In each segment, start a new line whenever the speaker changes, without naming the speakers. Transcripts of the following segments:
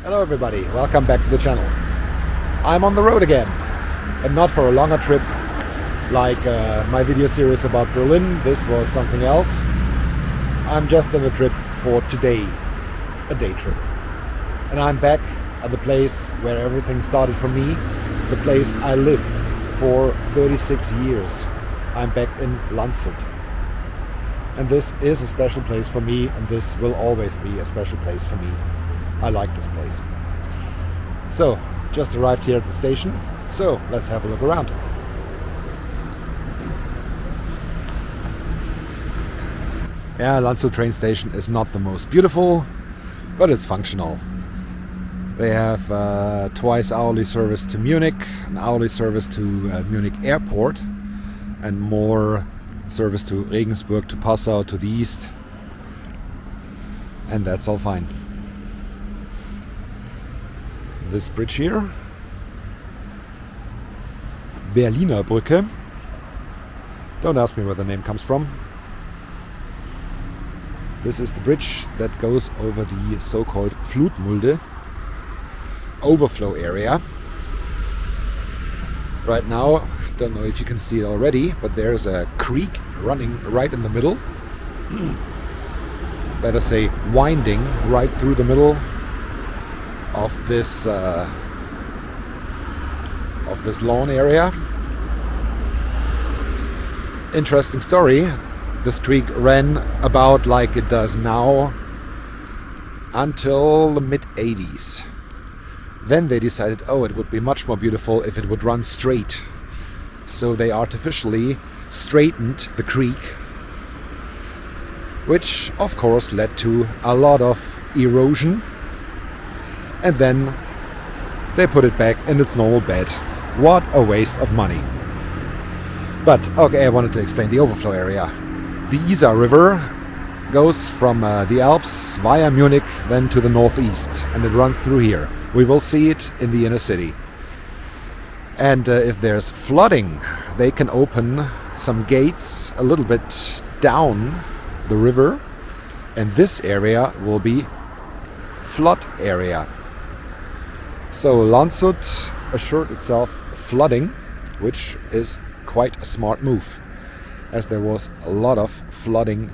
Hello everybody, welcome back to the channel. I'm on the road again, and not for a longer trip like my video series about Berlin. This was something else. I'm just on a trip for today, a day trip. And I'm back at the place where everything started for me, the place I lived for 36 years. I'm back in Landshut. And this is a special place for me, and this will always be a special place for me. I like this place. So, just arrived here at the station, so let's have a look around. Yeah, Landshut train station is not the most beautiful, but it's functional. They have twice hourly service to Munich, an hourly service to Munich airport, and more service to Regensburg, to Passau, to the east. And that's all fine. This bridge here, Berliner Brücke. Don't ask me where the name comes from. This is the bridge that goes over the so-called Flutmulde overflow area. Right now, don't know if you can see it already, but there's a creek running right in the middle. Better say winding right through the middle of this lawn area. Interesting story. This creek ran about like it does now until the mid-80s. Then they decided, oh, it would be much more beautiful if it would run straight. So they artificially straightened the creek, which of course led to a lot of erosion. And then they put it back in its normal bed. What a waste of money. But okay, I wanted to explain the overflow area. The Isar River goes from the Alps via Munich then to the northeast, and it runs through here. We will see it in the inner city. And if there's flooding, they can open some gates a little bit down the river, and this area will be flood area. So Landshut assured itself flooding, which is quite a smart move, as there was a lot of flooding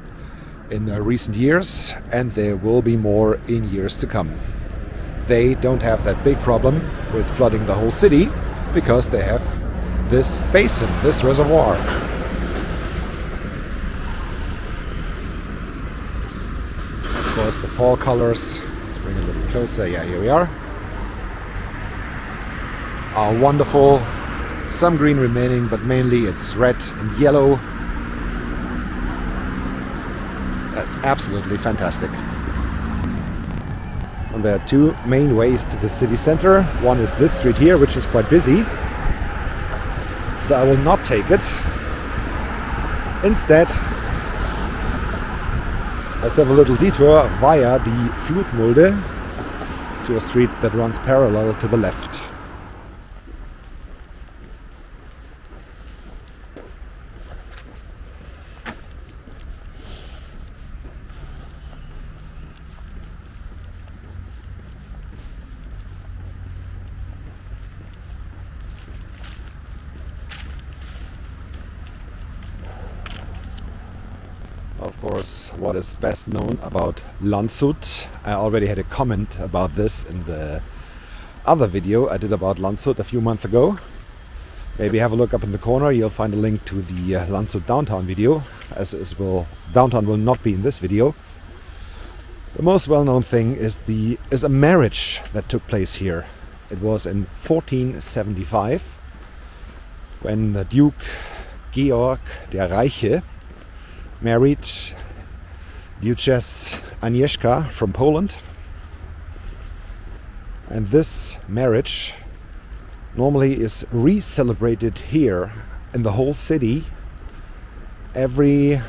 in recent years, and there will be more in years to come. They don't have that big problem with flooding the whole city, because they have this basin, this reservoir. Of course, the fall colors, let's bring it a little closer, yeah, here we are wonderful. Some green remaining, but mainly it's red and yellow. That's absolutely fantastic. And there are two main ways to the city center. One is this street here, which is quite busy, so I will not take it. Instead, let's have a little detour via the Flutmulde to a street that runs parallel to the left. Of course, what is best known about Landshut, I already had a comment about this in the other video I did about Landshut a few months ago. Maybe have a look up in the corner, you'll find a link to the Landshut downtown video, as downtown will not be in this video. The most well-known thing is a marriage that took place here. It was in 1475, when the Duke Georg der Reiche married Duchess Agnieszka from Poland. And this marriage normally is re-celebrated here in the whole city every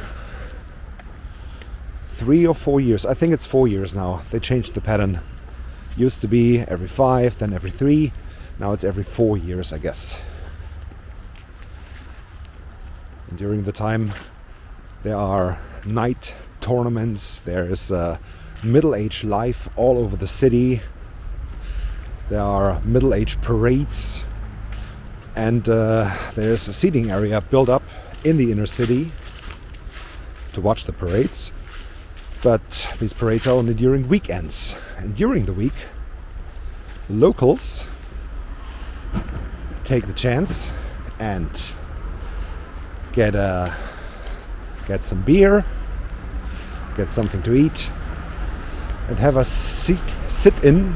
3 or 4 years. I think it's 4 years now. They changed the pattern. Used to be every 5, then every 3. Now it's every 4 years, I guess. And during the time there are night tournaments, there is middle-aged life all over the city. There are middle-aged parades, and there's a seating area built up in the inner city to watch the parades. But these parades are only during weekends, and during the week, the locals take the chance and get some beer, get something to eat, and have a sit in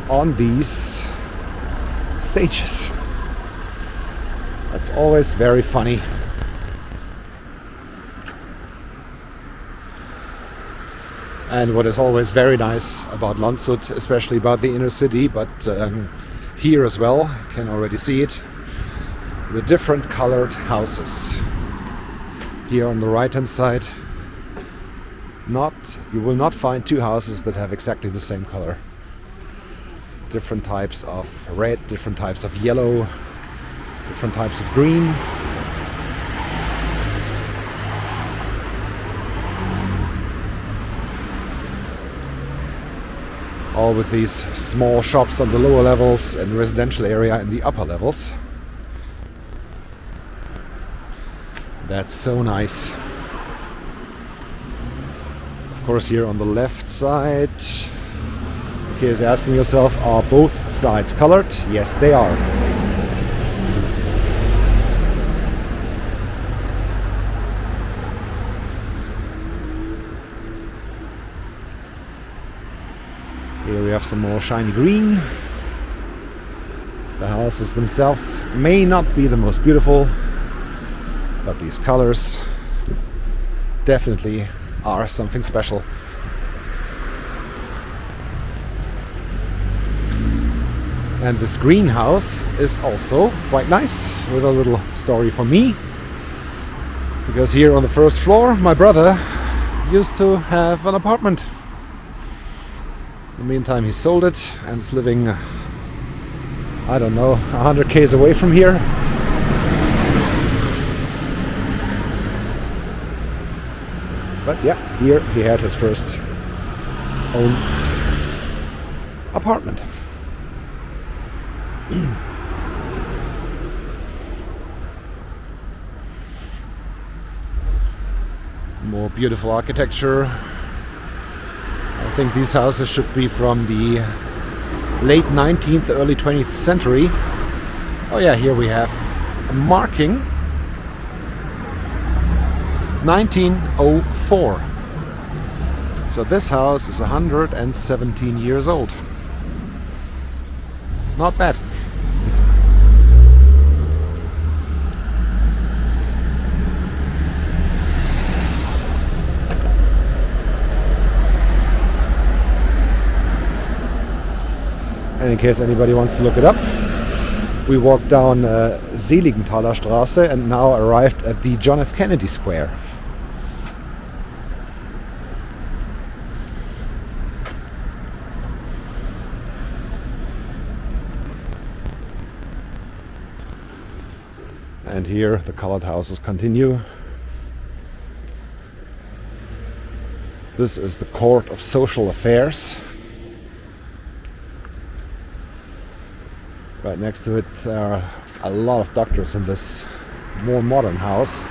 on these stages. That's always very funny. And what is always very nice about Landshut, especially about the inner city, but here as well, you can already see it, the different colored houses. Here on the right hand side, you will not find two houses that have exactly the same color. Different types of red, different types of yellow, different types of green. All with these small shops on the lower levels and residential area in the upper levels. That's so nice. Of course, here on the left side, in case you're asking yourself, are both sides colored? Yes, they are. Here we have some more shiny green. The houses themselves may not be the most beautiful, but these colors definitely are something special. And this greenhouse is also quite nice, with a little story for me. Because here on the first floor, my brother used to have an apartment. In the meantime, he sold it and is living, I don't know, 100 k's away from here. But yeah, here he had his first own apartment. More beautiful architecture. I think these houses should be from the late 19th, early 20th century. Oh yeah, here we have a marking 1904. So this house is 117 years old. Not bad. And in case anybody wants to look it up, we walked down Seligenthaler Straße and now arrived at the John F. Kennedy Square. And here the colored houses continue. This is the Court of Social Affairs. Right next to it there are a lot of doctors in this more modern house.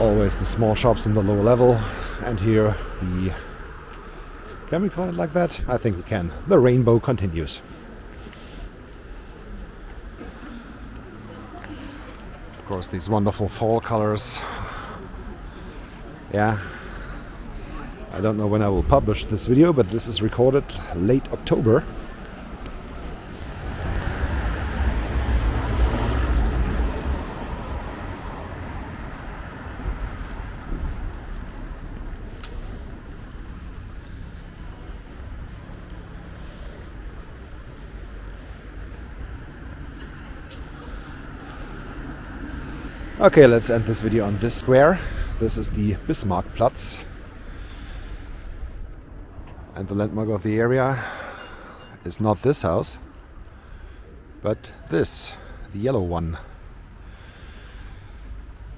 Always the small shops in the lower level, and here the... Can we call it like that? I think we can. The rainbow continues. Of course, these wonderful fall colors. Yeah. I don't know when I will publish this video, but this is recorded late October. Okay, let's end this video on this square. This is the Bismarckplatz. And the landmark of the area is not this house, but this, the yellow one.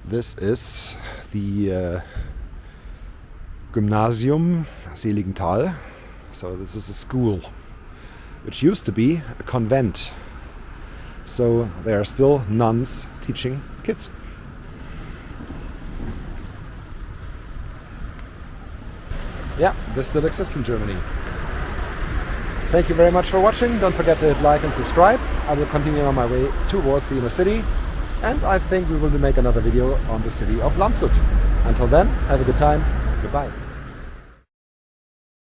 This is the Gymnasium Seligenthal. So this is a school which used to be a convent. So there are still nuns teaching kids. Yeah, this still exists in Germany. Thank you very much for watching. Don't forget to hit like and subscribe. I will continue on my way towards the inner city, and I think we will make another video on the city of Landshut. Until then, have a good time. Goodbye.